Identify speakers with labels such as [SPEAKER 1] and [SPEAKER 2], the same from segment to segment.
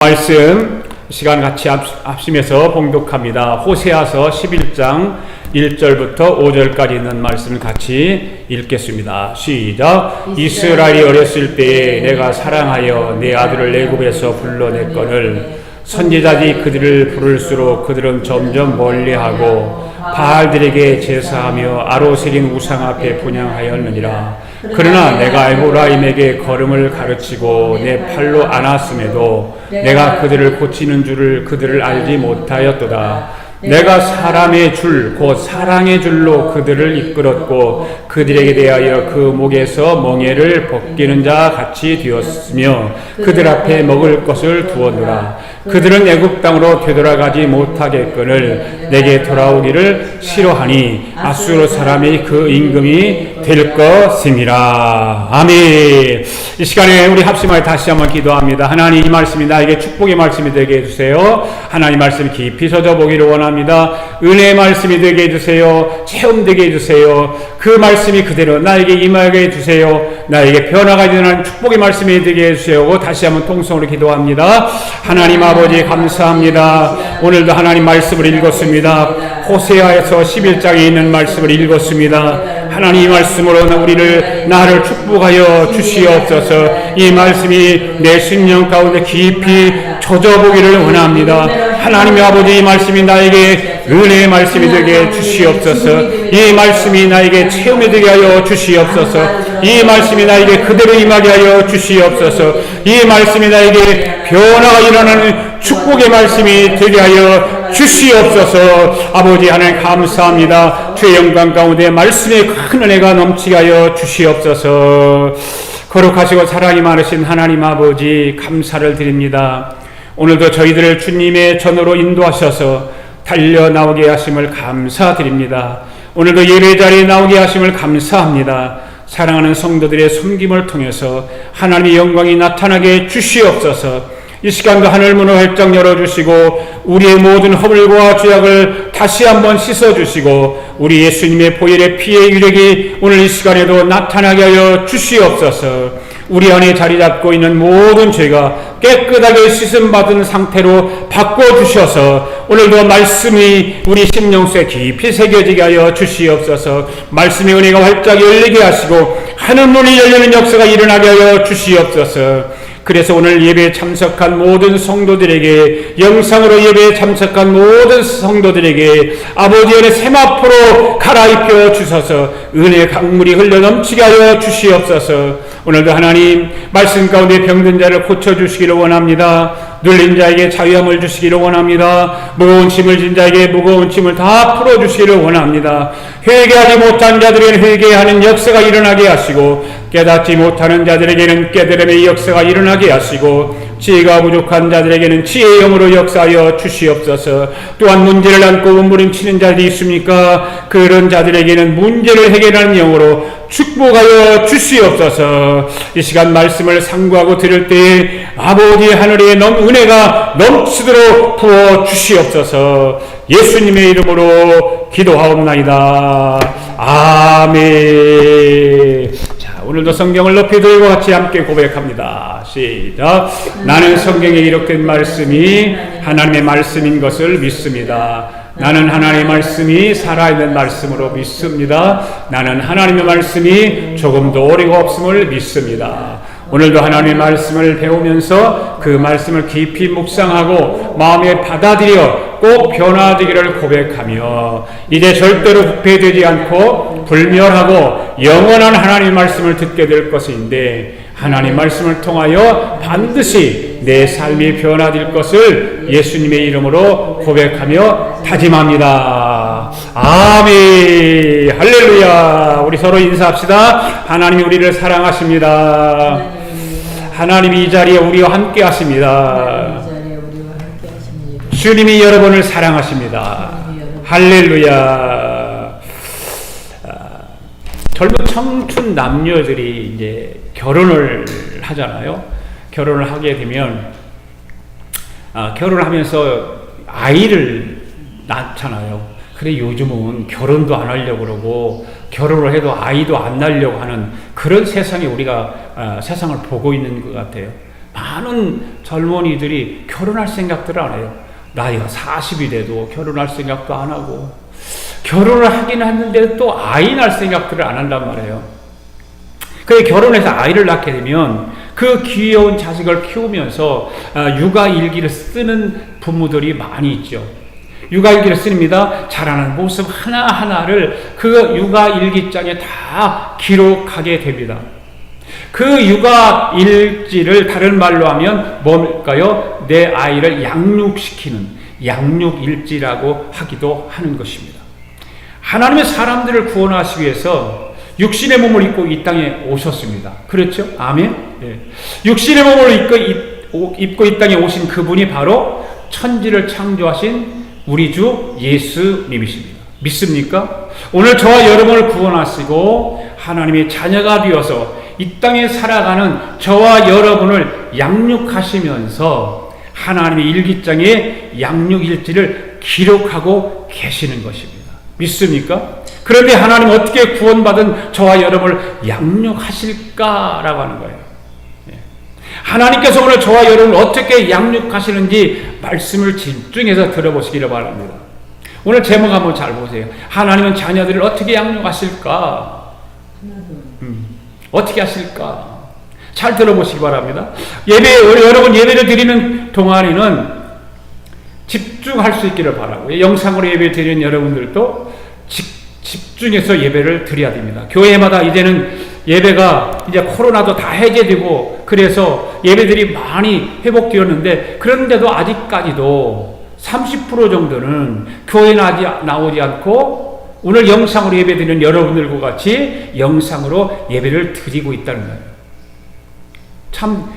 [SPEAKER 1] 말씀 시간 같이 합심해서 봉독합니다. 호세아서 11장 1절부터 5절까지 있는 말씀을 같이 읽겠습니다. 시작. 이스라엘이 어렸을 때에 내가 사랑하여 내 아들을 애굽에서 불러냈거늘 선지자들이 그들을 부를수록 그들은 점점 멀리하고 바알들에게 제사하며 아로세린 우상 앞에 분향하였느니라. 그러나 내가 에브라임에게 걸음을 가르치고 내 팔로 안았음에도 내가 그들을 고치는 줄을 그들을 알지 못하였도다. 내가 사람의 줄 곧 사랑의 줄로 그들을 이끌었고 그들에게 대하여 그 목에서 멍에를 벗기는 자 같이 되었으며 그들 앞에 먹을 것을 두었노라. 그들은 애굽 땅으로 되돌아가지 못하겠거늘 내게 돌아오기를 싫어하니 아수르 사람이 그 임금이 될 것임이라. 아멘. 이 시간에 우리 합심하여 다시 한번 기도합니다. 하나님, 이 말씀이 나에게 축복의 말씀이 되게 해주세요. 하나님 말씀 깊이 젖어보기를 원합니다. 은혜의 말씀이 되게 해주세요. 체험되게 해주세요. 그 말씀이 그대로 나에게 임하게 해주세요. 나에게 변화가 되는 축복의 말씀이 되게 해주세요. 다시 한번 통성으로 기도합니다. 하나님 아버지 감사합니다. 오늘도 하나님 말씀을 읽었습니다. 호세아에서 11장에 있는 말씀을 읽었습니다. 하나님 이 말씀으로 나를 축복하여 주시옵소서. 이 말씀이 내 심령 가운데 깊이 젖어보기를 원합니다. 하나님의 아버지, 이 말씀이 나에게 은혜의 말씀이 되게 주시옵소서. 이 말씀이 나에게 체험이 되게 하여 주시옵소서. 이 말씀이 나에게 그대로 임하게 하여 주시옵소서. 이 말씀이 나에게 변화가 일어나는 축복의 말씀이 되게 하여 주시옵소서. 아버지 하나님 감사합니다. 주의 영광 가운데 말씀의 큰 은혜가 넘치게 하여 주시옵소서. 거룩하시고 사랑이 많으신 하나님 아버지 감사를 드립니다. 오늘도 저희들을 주님의 전으로 인도하셔서 달려나오게 하심을 감사드립니다. 오늘도 예배 자리에 나오게 하심을 감사합니다. 사랑하는 성도들의 섬김을 통해서 하나님의 영광이 나타나게 주시옵소서. 이 시간도 하늘 문을 활짝 열어주시고 우리의 모든 허물과 죄악을 다시 한번 씻어주시고 우리 예수님의 보혈의 피의 유력이 오늘 이 시간에도 나타나게 하여 주시옵소서. 우리 안에 자리 잡고 있는 모든 죄가 깨끗하게 씻음받은 상태로 바꿔주셔서 오늘도 말씀이 우리 심령속에 깊이 새겨지게 하여 주시옵소서. 말씀의 은혜가 활짝 열리게 하시고 하늘문이 열리는 역사가 일어나게 하여 주시옵소서. 그래서 오늘 예배에 참석한 모든 성도들에게, 영상으로 예배에 참석한 모든 성도들에게 아버지 은혜 세마포로 갈아입혀 주셔서 은혜의 강물이 흘러넘치게 하여 주시옵소서. 오늘도 하나님 말씀 가운데 병든 자를 고쳐주시기를 원합니다. 눌린 자에게 자유함을 주시기를 원합니다. 무거운 짐을 진 자에게 무거운 짐을 다 풀어주시기를 원합니다. 회개하지 못한 자들에게는 회개하는 역사가 일어나게 하시고 깨닫지 못하는 자들에게는 깨달음의 역사가 일어나게 하시고 지혜가 부족한 자들에게는 지혜의 영으로 역사하여 주시옵소서. 또한 문제를 안고 몸부림치는 자들이 있습니까? 그런 자들에게는 문제를 해결하는 영으로 축복하여 주시옵소서. 이 시간 말씀을 상고하고 들을 때에 아버지 하늘의 은혜가 넘치도록 부어 주시옵소서. 예수님의 이름으로 기도하옵나이다. 아멘. 자, 오늘도 성경을 높이 들고 같이 함께 고백합니다. 시작. 나는 성경에 기록된 말씀이 하나님의 말씀인 것을 믿습니다. 나는 하나님의 말씀이 살아있는 말씀으로 믿습니다. 나는 하나님의 말씀이 조금도 오류가 없음을 믿습니다. 오늘도 하나님의 말씀을 배우면서 그 말씀을 깊이 묵상하고 마음에 받아들여 꼭 변화되기를 고백하며 이제 절대로 부패되지 않고 불멸하고 영원한 하나님의 말씀을 듣게 될 것인데 하나님 말씀을 통하여 반드시 내 삶이 변화될 것을 예수님의 이름으로 고백하며 다짐합니다. 아멘. 할렐루야. 우리 서로 인사합시다. 하나님이 우리를 사랑하십니다. 하나님이 이 자리에 우리와 함께 하십니다. 주님이 여러분을 사랑하십니다. 할렐루야. 젊은 청춘 남녀들이 이제 결혼을 하잖아요. 결혼을 하게 되면 결혼을 하면서 아이를 낳잖아요. 그래 요즘은 결혼도 안 하려고 그러고 결혼을 해도 아이도 안 낳으려고 하는 그런 세상에 우리가 세상을 보고 있는 것 같아요. 많은 젊은이들이 결혼할 생각들을 안 해요. 나이가 40이 돼도 결혼할 생각도 안 하고, 결혼을 하긴 했는데 또 아이 낳을 생각들을 안 한단 말이에요. 그래, 결혼해서 아이를 낳게 되면 그 귀여운 자식을 키우면서 육아일기를 쓰는 부모들이 많이 있죠. 육아일기를 씁니다. 자라는 모습 하나하나를 그 육아일기장에 다 기록하게 됩니다. 그 육아일지를 다른 말로 하면 뭘까요? 내 아이를 양육시키는 양육일지라고 하기도 하는 것입니다. 하나님의 사람들을 구원하시기 위해서 육신의 몸을 입고 이 땅에 오셨습니다. 그렇죠? 아멘? 네. 육신의 몸을 입고 이 땅에 오신 그분이 바로 천지를 창조하신 우리 주 예수님이십니다. 믿습니까? 오늘 저와 여러분을 구원하시고 하나님의 자녀가 되어서 이 땅에 살아가는 저와 여러분을 양육하시면서 하나님의 일기장에 양육일지를 기록하고 계시는 것입니다. 믿습니까? 그런데 하나님 어떻게 구원받은 저와 여러분을 양육하실까라고 하는 거예요. 하나님께서 오늘 저와 여러분을 어떻게 양육하시는지 말씀을 집중해서 들어보시기를 바랍니다. 오늘 제목 한번 잘 보세요. 하나님은 자녀들을 어떻게 양육하실까? 어떻게 하실까? 잘 들어보시기 바랍니다. 여러분 예배를 드리는 동안에는 집중할 수 있기를 바라고요. 영상으로 예배 드리는 여러분들도 집중해서 예배를 드려야 됩니다. 교회마다 이제는 예배가 이제 코로나도 다 해제되고 그래서 예배들이 많이 회복되었는데, 그런데도 아직까지도 30% 정도는 교회에 나오지 않고 오늘 영상으로 예배 드리는 여러분들과 같이 영상으로 예배를 드리고 있다는 거예요. 참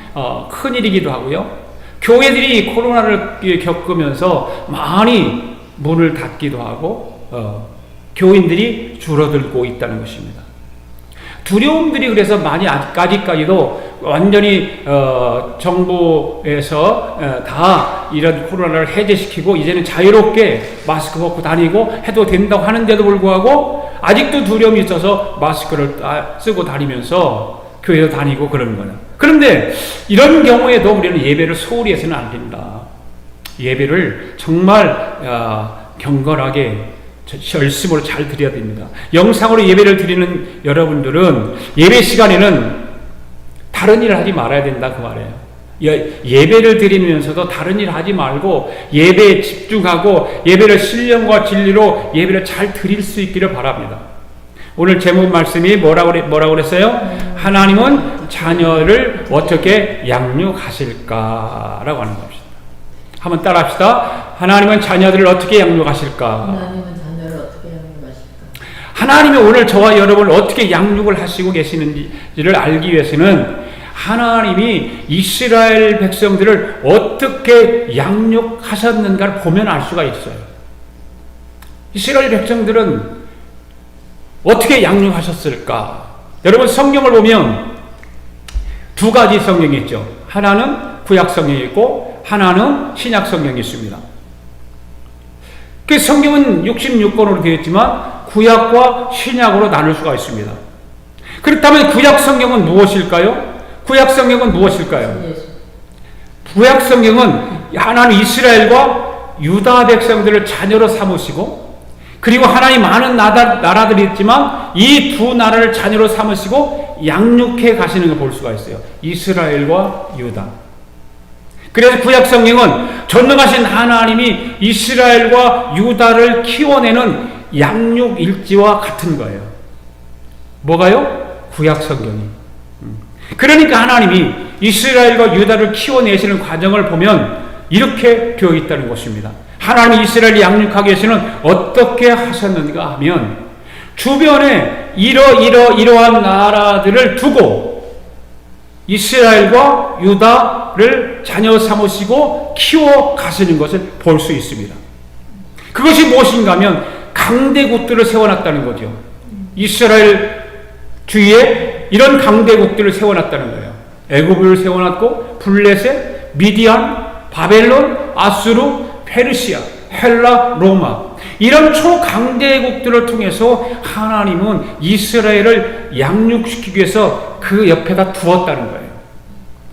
[SPEAKER 1] 큰일이기도 하고요. 교회들이 코로나를 겪으면서 많이 문을 닫기도 하고 교인들이 줄어들고 있다는 것입니다. 두려움들이 그래서 많이 아직까지도 완전히 정부에서 다 이런 코로나를 해제시키고 이제는 자유롭게 마스크 벗고 다니고 해도 된다고 하는데도 불구하고 아직도 두려움이 있어서 마스크를 쓰고 다니면서 교회도 다니고 그러는 거예요. 그런데 이런 경우에도 우리는 예배를 소홀히 해서는 안 된다. 예배를 정말 경건하게 열심으로 잘 드려야 됩니다. 영상으로 예배를 드리는 여러분들은 예배 시간에는 다른 일을 하지 말아야 된다 그 말이에요. 예배를 드리면서도 다른 일을 하지 말고 예배에 집중하고 예배를 신령과 진리로 예배를 잘 드릴 수 있기를 바랍니다. 오늘 제목 말씀이 뭐라고 그랬어요? 하나님은 자녀를 어떻게 양육하실까라고 하는 겁니다. 한번 따라합시다. 하나님은 자녀들을 어떻게 양육하실까? 하나님이 오늘 저와 여러분을 어떻게 양육을 하시고 계시는지를 알기 위해서는 하나님이 이스라엘 백성들을 어떻게 양육하셨는가를 보면 알 수가 있어요. 이스라엘 백성들은 어떻게 양육하셨을까? 여러분 성경을 보면 두 가지 성경이 있죠. 하나는 구약 성경이 있고 하나는 신약 성경이 있습니다. 그 성경은 66권으로 되어 있지만 구약과 신약으로 나눌 수가 있습니다. 그렇다면 구약 성경은 무엇일까요? 구약 성경은 무엇일까요? 구약 성경은 하나님 이스라엘과 유다 백성들을 자녀로 삼으시고, 그리고 하나님 많은 나라들이 있지만 이 두 나라를 자녀로 삼으시고 양육해 가시는 걸 볼 수가 있어요. 이스라엘과 유다. 그래서 구약 성경은 전능하신 하나님이 이스라엘과 유다를 키워내는 양육 일지와 같은 거예요. 뭐가요? 구약 성경이. 그러니까 하나님이 이스라엘과 유다를 키워내시는 과정을 보면 이렇게 되어 있다는 것입니다. 하나님이 이스라엘을 양육하기 위해서는 어떻게 하셨는가 하면 주변에 이러한 나라들을 두고 이스라엘과 유다를 자녀 삼으시고 키워 가시는 것을 볼 수 있습니다. 그것이 무엇인가 하면 강대국들을 세워놨다는 거죠. 이스라엘 주위에 이런 강대국들을 세워놨다는 거예요. 애굽을 세워놨고 블레셋, 미디안, 바벨론, 아수르, 페르시아, 헬라, 로마, 이런 초강대국들을 통해서 하나님은 이스라엘을 양육시키기 위해서 그 옆에다 두었다는 거예요.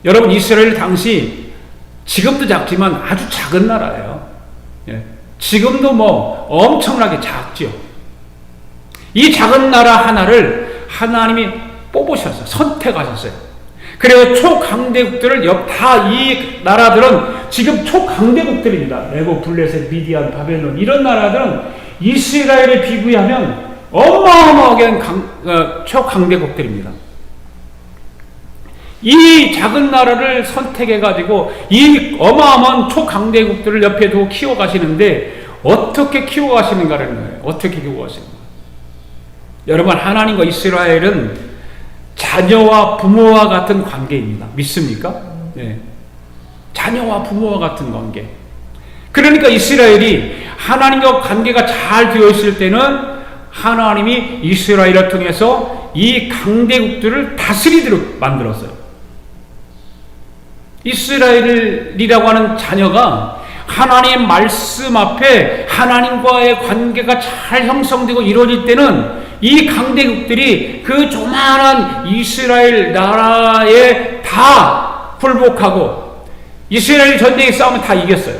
[SPEAKER 1] 여러분, 이스라엘 당시 지금도 작지만 아주 작은 나라예요. 예. 지금도 뭐 엄청나게 작죠. 이 작은 나라 하나를 하나님이 뽑으셨어요. 선택하셨어요. 그래서 초강대국들을 다 이 나라들은 지금 초강대국들입니다. 레고, 블레셋, 미디안, 바벨론 이런 나라들은 이스라엘에 비교하면 어마어마하게 초강대국들입니다. 이 작은 나라를 선택해가지고 이 어마어마한 초강대국들을 옆에 두고 키워가시는데 어떻게 키워가시는가라는 거예요. 어떻게 키워가시는가. 여러분, 하나님과 이스라엘은 자녀와 부모와 같은 관계입니다. 믿습니까? 네. 자녀와 부모와 같은 관계. 그러니까 이스라엘이 하나님과 관계가 잘 되어 있을 때는 하나님이 이스라엘을 통해서 이 강대국들을 다스리도록 만들었어요. 이스라엘이라고 하는 자녀가 하나님의 말씀 앞에 하나님과의 관계가 잘 형성되고 이루어질 때는 이 강대국들이 그 조만한 이스라엘 나라에 다 굴복하고 이스라엘 전쟁에 싸우면 다 이겼어요.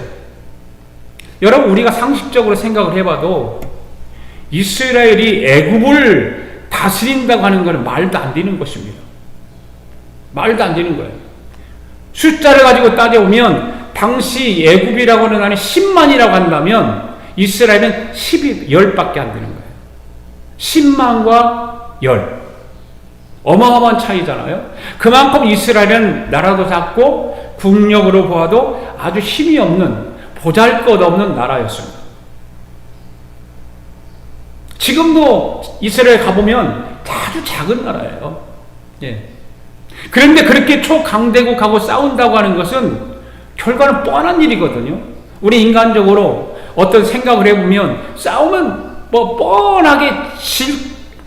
[SPEAKER 1] 여러분, 우리가 상식적으로 생각을 해봐도 이스라엘이 애굽을 다스린다고 하는 것은 말도 안 되는 것입니다. 말도 안 되는 거예요. 숫자를 가지고 따져보면 당시 애굽이라고 하는 나라는 10만이라고 한다면 이스라엘은 10밖에 안 되는 거예요. 10만과 10. 어마어마한 차이잖아요. 그만큼 이스라엘은 나라도 작고 국력으로 보아도 아주 힘이 없는, 보잘것없는 나라였습니다. 지금도 이스라엘 가보면 아주 작은 나라예요. 예. 그런데 그렇게 초강대국하고 싸운다고 하는 것은 결과는 뻔한 일이거든요. 우리 인간적으로 어떤 생각을 해보면 싸우면 뭐 뻔하게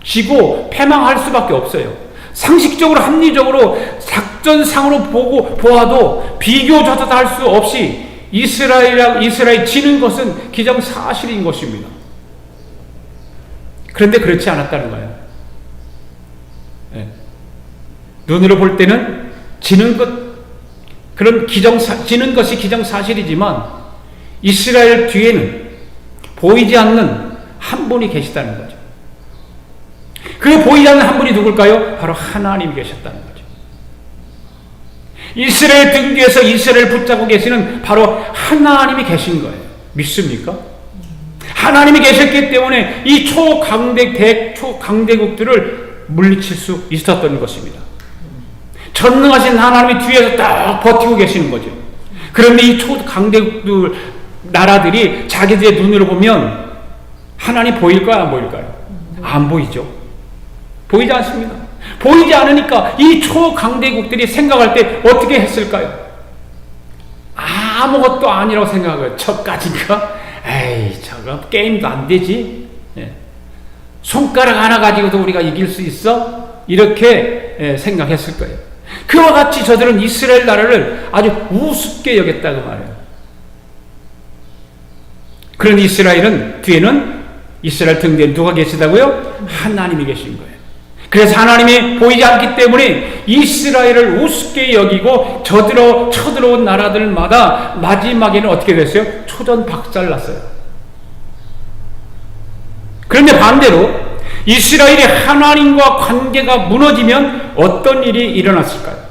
[SPEAKER 1] 지고 패망할 수밖에 없어요. 상식적으로, 합리적으로, 작전상으로 보아도 비교조차 할 수 없이 이스라엘이 지는 것은 기정사실인 것입니다. 그런데 그렇지 않았다는 거예요. 네. 눈으로 볼 때는 지는 것이 기정사실이지만 이스라엘 뒤에는 보이지 않는 한 분이 계시다는 거죠. 그 보이지 않는 한 분이 누굴까요? 바로 하나님이 계셨다는 거죠. 이스라엘 등 뒤에서 이스라엘 붙잡고 계시는 바로 하나님이 계신 거예요. 믿습니까? 하나님이 계셨기 때문에 이 초강대국들을 물리칠 수 있었던 것입니다. 전능하신 하나님이 뒤에서 딱 버티고 계시는 거죠. 그런데 이 초강대국들 나라들이 자기들의 눈으로 보면 하나님 보일까요? 안 보일까요? 안 보이죠. 보이지 않습니다. 보이지 않으니까 이 초강대국들이 생각할 때 어떻게 했을까요? 아무것도 아니라고 생각해요. 저까지인가? 에이, 저거 게임도 안 되지. 예. 손가락 하나 가지고도 우리가 이길 수 있어? 이렇게 생각했을 거예요. 그와 같이 저들은 이스라엘 나라를 아주 우습게 여겼다고 말해요. 그런 이스라엘은 뒤에는 이스라엘 등 뒤에 누가 계시다고요? 하나님이 계신 거예요. 그래서 하나님이 보이지 않기 때문에 이스라엘을 우습게 여기고 쳐들어온 나라들마다 마지막에는 어떻게 됐어요? 초전박살났어요. 그런데 반대로 이스라엘이 하나님과 관계가 무너지면 어떤 일이 일어났을까요?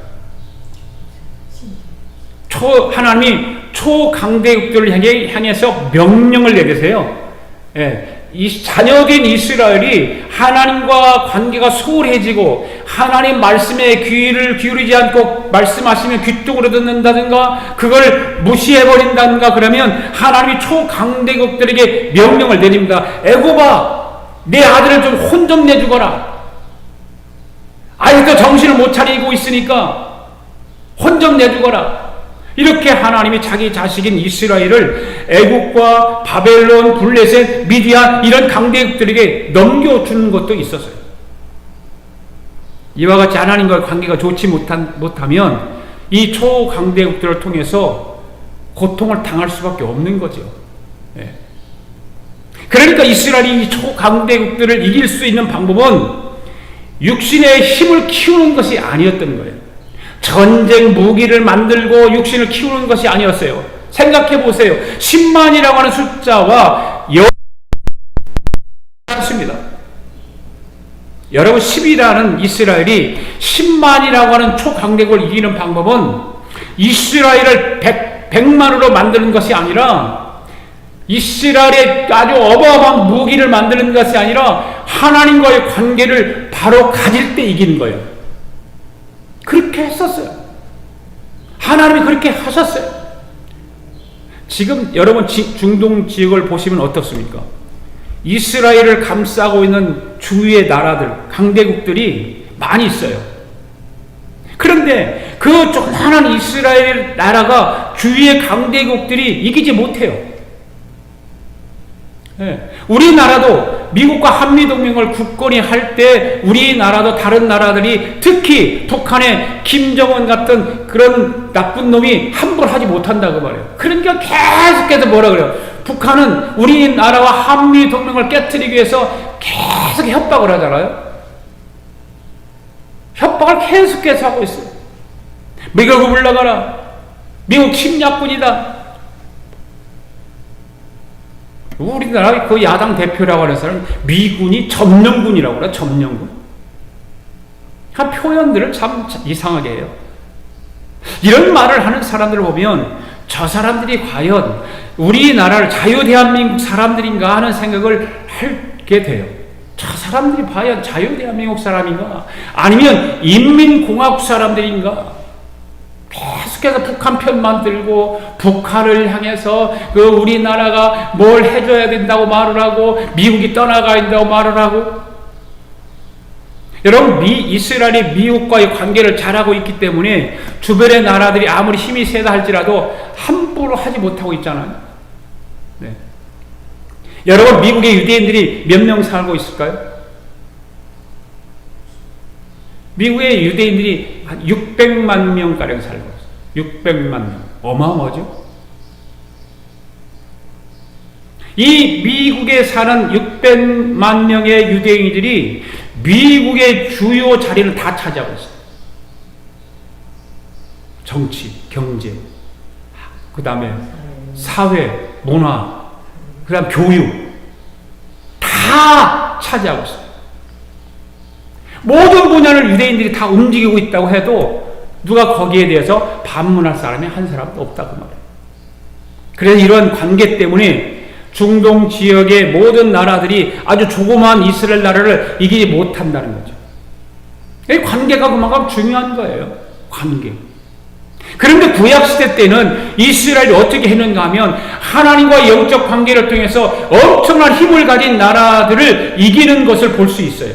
[SPEAKER 1] 하나님이 초강대국들을 향해서 명령을 내리세요. 예. 이 자녀된 이스라엘이 하나님과 관계가 소홀해지고 하나님 말씀에 귀를 기울이지 않고 말씀하시면 귀쪽으로 듣는다든가 그걸 무시해버린다든가 그러면 하나님이 초강대국들에게 명령을 내립니다. 애굽아, 내 아들을 좀 혼 좀 내주거라. 아직도 정신을 못 차리고 있으니까 혼 좀 내주거라. 이렇게 하나님이 자기 자식인 이스라엘을 애국과 바벨론, 블레셋, 미디안 이런 강대국들에게 넘겨주는 것도 있었어요. 이와 같이 하나님과 관계가 좋지 못하면 이 초강대국들을 통해서 고통을 당할 수밖에 없는 거죠. 예. 그러니까 이스라엘이 이 초강대국들을 이길 수 있는 방법은 육신의 힘을 키우는 것이 아니었던 거예요. 전쟁 무기를 만들고 육신을 키우는 것이 아니었어요. 생각해 보세요. 10만이라고 하는 숫자와 같습니다. 여러분, 10이라는 이스라엘이 10만이라고 하는 초강대국을 이기는 방법은 이스라엘을 100만으로 만드는 것이 아니라, 이스라엘의 아주 어마어마한 무기를 만드는 것이 아니라 하나님과의 관계를 바로 가질 때 이기는 거예요. 그렇게 했었어요. 하나님이 그렇게 하셨어요. 지금 여러분 중동 지역을 보시면 어떻습니까? 이스라엘을 감싸고 있는 주위의 나라들, 강대국들이 많이 있어요. 그런데 그 조그마한 이스라엘 나라가 주위의 강대국들이 이기지 못해요. 네. 우리나라도 미국과 한미동맹을 굳건히 할 때 우리나라도 다른 나라들이, 특히 북한의 김정은 같은 그런 나쁜 놈이 함부로 하지 못한다고 말해요. 그러니까 계속해서 뭐라 그래요? 북한은 우리나라와 한미동맹을 깨트리기 위해서 계속 협박을 하잖아요. 협박을 계속해서 하고 있어요. 미국을 물러가라. 미국 침략군이다. 우리나라 그 야당 대표라고 하는 사람은 미군이 점령군이라고 그래요. 점령군. 한 표현들을 참 이상하게 해요. 이런 말을 하는 사람들을 보면 저 사람들이 과연 우리나라를 자유대한민국 사람들인가 하는 생각을 하게 돼요. 저 사람들이 과연 자유대한민국 사람인가? 아니면 인민공화국 사람들인가? 계속해서 북한 편만 들고 북한을 향해서 그 우리나라가 뭘 해줘야 된다고 말을 하고 미국이 떠나가야 된다고 말을 하고. 여러분, 이스라엘이 미국과의 관계를 잘하고 있기 때문에 주변의 나라들이 아무리 힘이 세다 할지라도 함부로 하지 못하고 있잖아요. 네. 여러분, 미국의 유대인들이 몇 명 살고 있을까요? 미국의 유대인들이 한 600만 명가량 살고 있어요. 600만 명. 어마어마하죠? 이 미국에 사는 600만 명의 유대인들이 미국의 주요 자리를 다 차지하고 있어요. 정치, 경제, 그 다음에 사회, 문화, 그 다음 교육, 다 차지하고 있어요. 모든 분야를 유대인들이 다 움직이고 있다고 해도 누가 거기에 대해서 반문할 사람이 한 사람도 없다고 말해요. 그래서 이런 관계 때문에 중동 지역의 모든 나라들이 아주 조그마한 이스라엘 나라를 이기지 못한다는 거죠. 이 관계가 그만큼 중요한 거예요. 관계. 그런데 구약시대 때는 이스라엘이 어떻게 했는가 하면 하나님과의 영적 관계를 통해서 엄청난 힘을 가진 나라들을 이기는 것을 볼 수 있어요.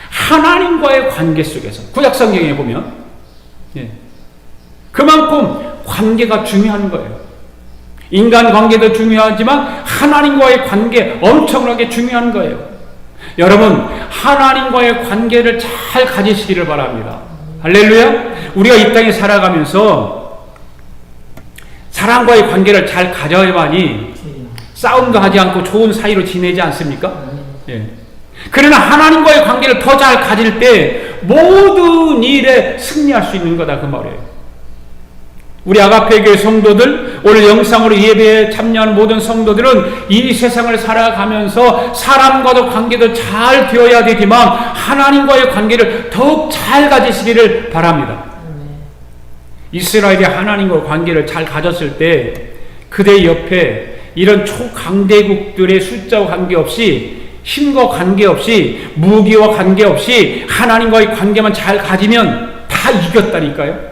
[SPEAKER 1] 하나님과의 관계 속에서. 구약성경에 보면 그만큼 관계가 중요한 거예요. 인간 관계도 중요하지만 하나님과의 관계 엄청나게 중요한 거예요. 여러분, 하나님과의 관계를 잘 가지시기를 바랍니다. 할렐루야. 우리가 이 땅에 살아가면서 사람과의 관계를 잘 가져야만이 싸움도 하지 않고 좋은 사이로 지내지 않습니까? 그러나 하나님과의 관계를 더 잘 가질 때 모든 일에 승리할 수 있는 거다, 그 말이에요. 우리 아가페 교회 성도들, 오늘 영상으로 예배에 참여하는 모든 성도들은 이 세상을 살아가면서 사람과도 관계도 잘 되어야 되지만 하나님과의 관계를 더욱 잘 가지시기를 바랍니다. 이스라엘이 하나님과 관계를 잘 가졌을 때 그대 옆에 이런 초강대국들의 숫자와 관계없이, 힘과 관계없이, 무기와 관계없이 하나님과의 관계만 잘 가지면 다 이겼다니까요.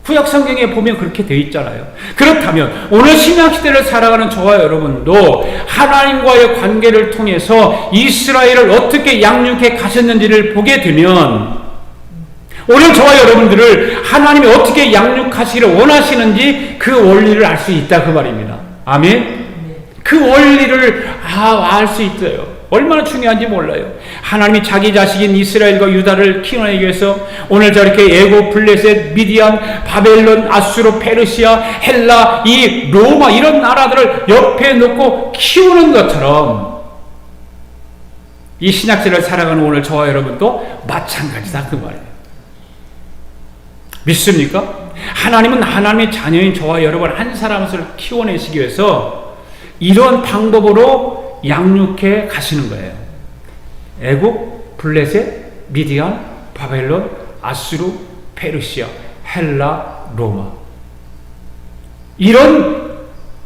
[SPEAKER 1] 구약 성경에 보면 그렇게 되어 있잖아요. 그렇다면 오늘 신약시대를 살아가는 저와 여러분도 하나님과의 관계를 통해서 이스라엘을 어떻게 양육해 가셨는지를 보게 되면 오늘 저와 여러분들을 하나님이 어떻게 양육하시기를 원하시는지 그 원리를 알 수 있다, 그 말입니다. 아멘? 그 원리를 알 수 있어요. 얼마나 중요한지 몰라요. 하나님이 자기 자식인 이스라엘과 유다를 키워내기 위해서 오늘 저렇게 애고, 블레셋, 미디안, 바벨론, 아수르, 페르시아, 헬라, 이 로마 이런 나라들을 옆에 놓고 키우는 것처럼 이 신약시대를 살아가는 오늘 저와 여러분도 마찬가지다, 그 말이에요. 믿습니까? 하나님은 하나님의 자녀인 저와 여러분 한 사람을 키워내시기 위해서 이런 방법으로 양육해 가시는 거예요. 애국, 블레셋, 미디안, 바벨론, 아수르, 페르시아, 헬라, 로마. 이런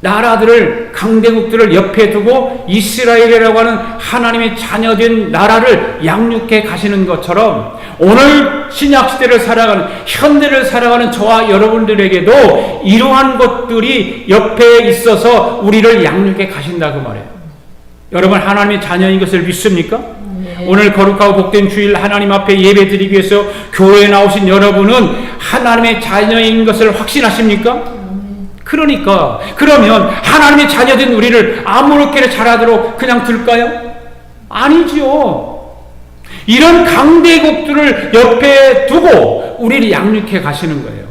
[SPEAKER 1] 나라들을, 강대국들을 옆에 두고 이스라엘이라고 하는 하나님의 자녀된 나라를 양육해 가시는 것처럼 오늘 신약시대를 살아가는, 현대를 살아가는 저와 여러분들에게도 이러한 것들이 옆에 있어서 우리를 양육해 가신다 그 말이에요. 여러분 하나님의 자녀인 것을 믿습니까? 오늘 거룩하고 복된 주일 하나님 앞에 예배 드리기 위해서 교회에 나오신 여러분은 하나님의 자녀인 것을 확신하십니까? 그러니까 그러면 하나님의 자녀된 우리를 아무렇게나 잘하도록 그냥 둘까요? 아니지요. 이런 강대국들을 옆에 두고 우리를 양육해 가시는 거예요.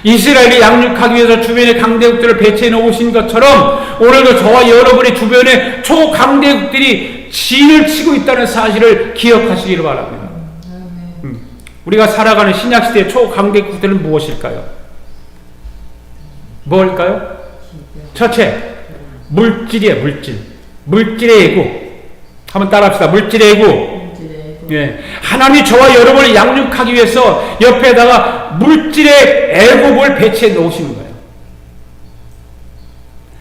[SPEAKER 1] 이스라엘이 양육하기 위해서 주변에 강대국들을 배치해 놓으신 것처럼 오늘도 저와 여러분의 주변에 초강대국들이 진을 치고 있다는 사실을 기억하시기를 바랍니다. 우리가 살아가는 신약시대의 초강대국들은 무엇일까요? 뭘까요? 첫째, 물질이에요. 물질의 애국. 한번 따라합시다. 물질의 애국. 예. 하나님이 저와 여러분을 양육하기 위해서 옆에다가 물질의 애국을 배치해 놓으시는 거예요.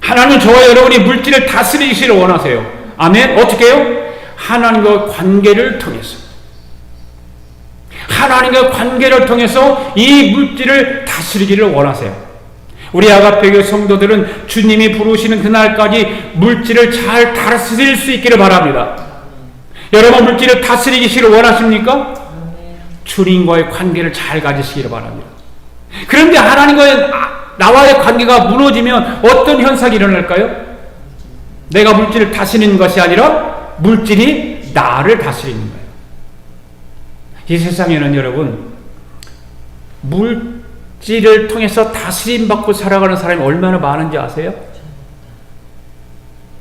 [SPEAKER 1] 하나님은 저와 여러분이 물질을 다스리시기를 원하세요. 아멘. 어떻게 해요? 하나님과 관계를 통해서. 하나님과 관계를 통해서 이 물질을 다스리기를 원하세요. 우리 아가페교 성도들은 주님이 부르시는 그날까지 물질을 잘 다스릴 수 있기를 바랍니다. 여러분 물질을 다스리기를 원하십니까? 주님과의 관계를 잘 가지시기를 바랍니다. 그런데 하나님과의 나와의 관계가 무너지면 어떤 현상이 일어날까요? 내가 물질을 다스리는 것이 아니라 물질이 나를 다스리는 거예요. 이 세상에는 여러분 물질을 통해서 다스림 받고 살아가는 사람이 얼마나 많은지 아세요?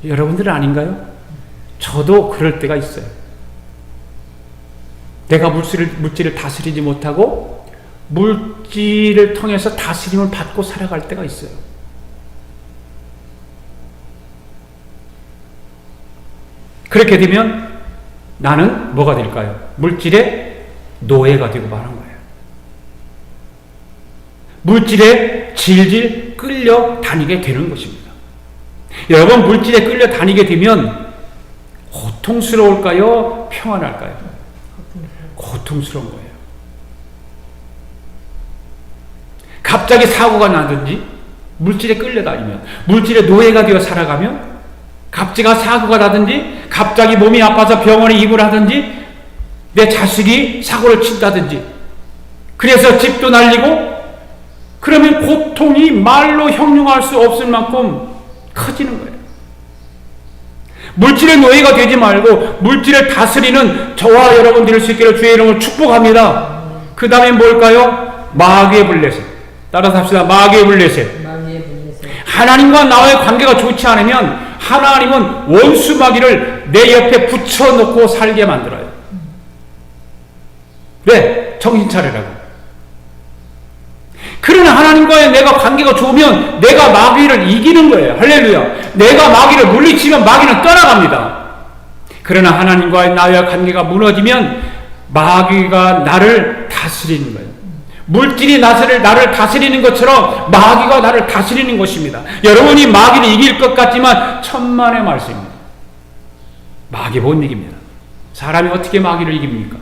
[SPEAKER 1] 여러분들은 아닌가요? 저도 그럴 때가 있어요. 내가 물질을 다스리지 못하고 물질을 통해서 다스림을 받고 살아갈 때가 있어요. 그렇게 되면 나는 뭐가 될까요? 물질의 노예가 되고 마는 거예요. 물질에 질질 끌려다니게 되는 것입니다. 여러분 물질에 끌려다니게 되면 고통스러울까요? 평안할까요? 고통스러운 거예요. 갑자기 사고가 나든지 물질에 끌려다니면, 물질의 노예가 되어 살아가면, 갑자기 사고가 나든지 갑자기 몸이 아파서 병원에 입원하든지 내 자식이 사고를 친다든지 그래서 집도 날리고, 그러면 고통이 말로 형용할 수 없을 만큼 커지는 거예요. 물질의 노예가 되지 말고 물질을 다스리는 저와 여러분 될 수 있기를 주의 이름으로 축복합니다. 그 다음에 뭘까요? 마귀의 블레셋. 따라서 합시다. 마귀의 블레셋. 하나님과 나와의 관계가 좋지 않으면 하나님은 원수 마귀를 내 옆에 붙여놓고 살게 만들어요. 왜? 정신 차리라고. 그러나 하나님과의 내가 관계가 좋으면 내가 마귀를 이기는 거예요. 할렐루야. 내가 마귀를 물리치면 마귀는 떠나갑니다. 그러나 하나님과의 나의 관계가 무너지면 마귀가 나를 다스리는 거예요. 물질이 나를 다스리는 것처럼 마귀가 나를 다스리는 것입니다. 여러분이 마귀를 이길 것 같지만 천만의 말씀입니다. 마귀 못 이깁니다. 사람이 어떻게 마귀를 이깁니까?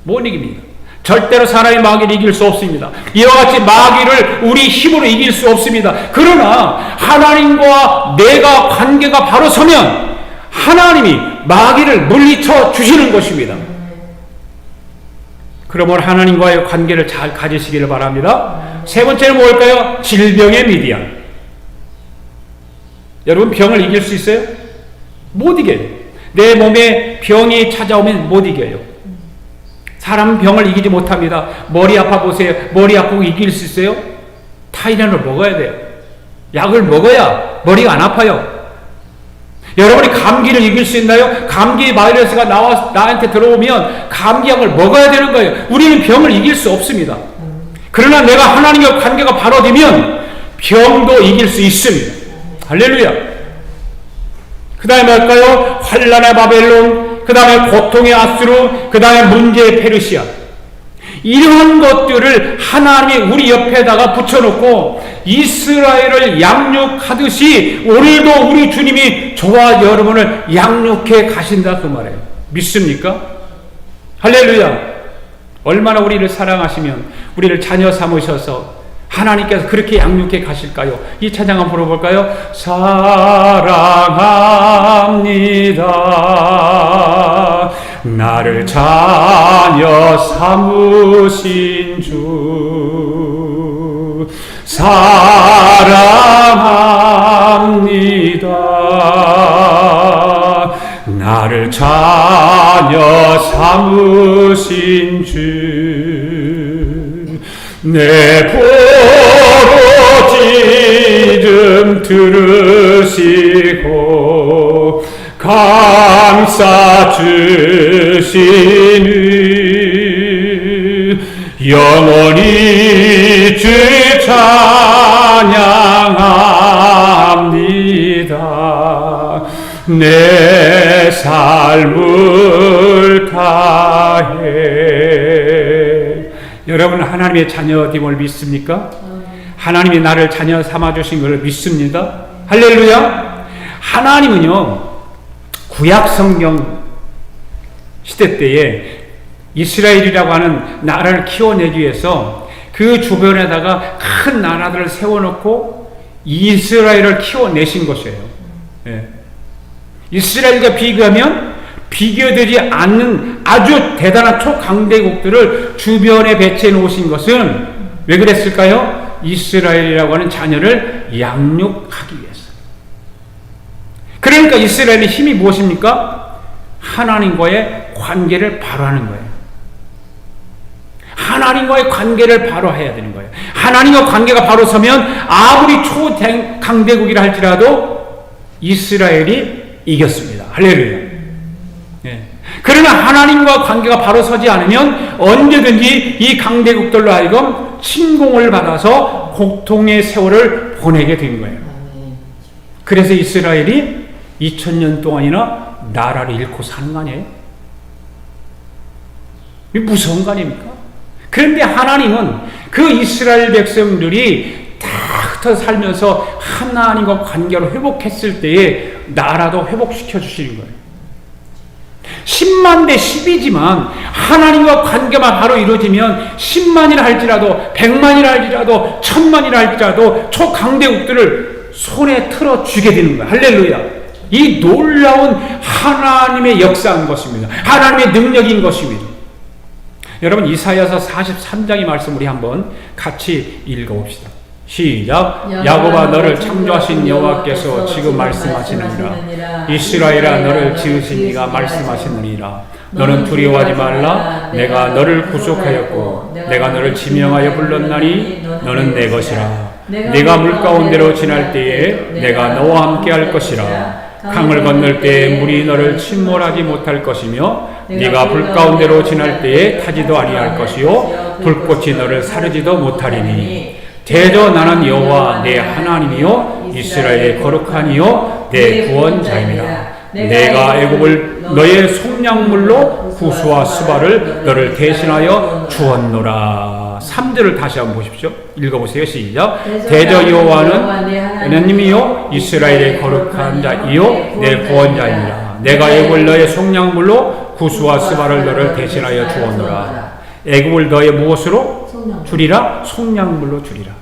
[SPEAKER 1] 못 이깁니다. 절대로 사람이 마귀를 이길 수 없습니다. 이와 같이 마귀를 우리 힘으로 이길 수 없습니다. 그러나 하나님과 내가 관계가 바로 서면 하나님이 마귀를 물리쳐 주시는 것입니다. 그러므로 하나님과의 관계를 잘 가지시기를 바랍니다. 세 번째는 뭘까요? 질병의 미디안. 여러분 병을 이길 수 있어요? 못 이겨요. 내 몸에 병이 찾아오면 못 이겨요. 사람은 병을 이기지 못합니다. 머리 아파 보세요. 머리 아프고 이길 수 있어요? 타이레놀을 먹어야 돼요. 약을 먹어야 머리가 안 아파요. 여러분이 감기를 이길 수 있나요? 감기 바이러스가 나한테 들어오면 감기약을 먹어야 되는 거예요. 우리는 병을 이길 수 없습니다. 그러나 내가 하나님과 관계가 바로 되면 병도 이길 수 있습니다. 할렐루야. 그 다음에 할까요? 환난의 바벨론, 그 다음에 고통의 아수르, 그 다음에 문제의 페르시아. 이러한 것들을 하나님이 우리 옆에다가 붙여놓고 이스라엘을 양육하듯이 오늘도 우리 주님이 저와 여러분을 양육해 가신다 그 말이에요. 믿습니까? 할렐루야. 얼마나 우리를 사랑하시면 우리를 자녀 삼으셔서 하나님께서 그렇게 양육해 가실까요? 이 찬양 한번 불러볼까요? 사랑합니다. 나를 자녀 삼으신 주 사랑합니다. 나를 자녀 삼으신 주 내 부르짖음 들으시고 감싸 주시니 영원히 주 찬양합니다. 내 삶을 다해. 여러분 하나님의 자녀됨을 믿습니까? 하나님이 나를 자녀 삼아주신 것을 믿습니다. 할렐루야. 하나님은요 구약 성경 시대 때에 이스라엘이라고 하는 나라를 키워내기 위해서 그 주변에다가 큰 나라들을 세워놓고 이스라엘을 키워내신 것이에요. 예. 이스라엘과 비교하면 비교되지 않는 아주 대단한 초강대국들을 주변에 배치해 놓으신 것은 왜 그랬을까요? 이스라엘이라고 하는 자녀를 양육하기 위해서. 그러니까 이스라엘의 힘이 무엇입니까? 하나님과의 관계를 바로 하는 거예요. 하나님과의 관계를 바로 해야 되는 거예요. 하나님과 관계가 바로 서면 아무리 초강대국이라 할지라도 이스라엘이 이겼습니다. 할렐루야. 네. 그러나 하나님과 관계가 바로 서지 않으면 언제든지 이 강대국들로 하여금 침공을 받아서 고통의 세월을 보내게 된 거예요. 그래서 이스라엘이 2000년 동안이나 나라를 잃고 사는 거 아니에요? 이게 무서운 거 아닙니까? 그런데 하나님은 그 이스라엘 백성들이 다 흩어 살면서 하나님과 관계를 회복했을 때에 나라도 회복시켜 주시는 거예요. 10만 대 10이지만 하나님과 관계만 바로 이루어지면 10만이라 할지라도 100만이라 할지라도 1000만이라 할지라도 초강대국들을 손에 틀어주게 되는 거예요. 할렐루야. 이 놀라운 하나님의 역사인 것입니다. 하나님의 능력인 것입니다. 여러분 이사야서 43장의 말씀 우리 한번 같이 읽어봅시다. 시작. 야곱아 너를 창조하신 여호와께서 지금 말씀하시느니라. 이스라엘아 너를 지으신 이가 말씀하시느니라. 너는 두려워하지 말라. 내가 너를 구속하였고 내가 너를 지명하여 불렀나니 너는 내 것이라. 네가 물가운데로 지날 때에 내가 너와 함께 할 것이라. 강을 건널 때에 물이 너를 침몰하지 못할 것이며 네가 불 가운데로 지날 때에 타지도 아니할 것이요 불꽃이 너를 사르지도 못하리니 대저 나는 여호와 내 하나님이요 이스라엘의 거룩한 이요 내 구원자입니다. 내가 애굽을 너의 속량물로 구수와 수발을 너를 대신하여 주었노라. 3절을 다시 한번 보십시오. 읽어보세요. 시작. 대저 여호와는 하나님이요 이스라엘의 거룩한 자이요 내 구원자입니다. 내가 애굽을 너의 속량물로 구수와 수발을 너를 대신하여 주었노라. 애굽을 너의 무엇으로 주리라? 속량물로 주리라.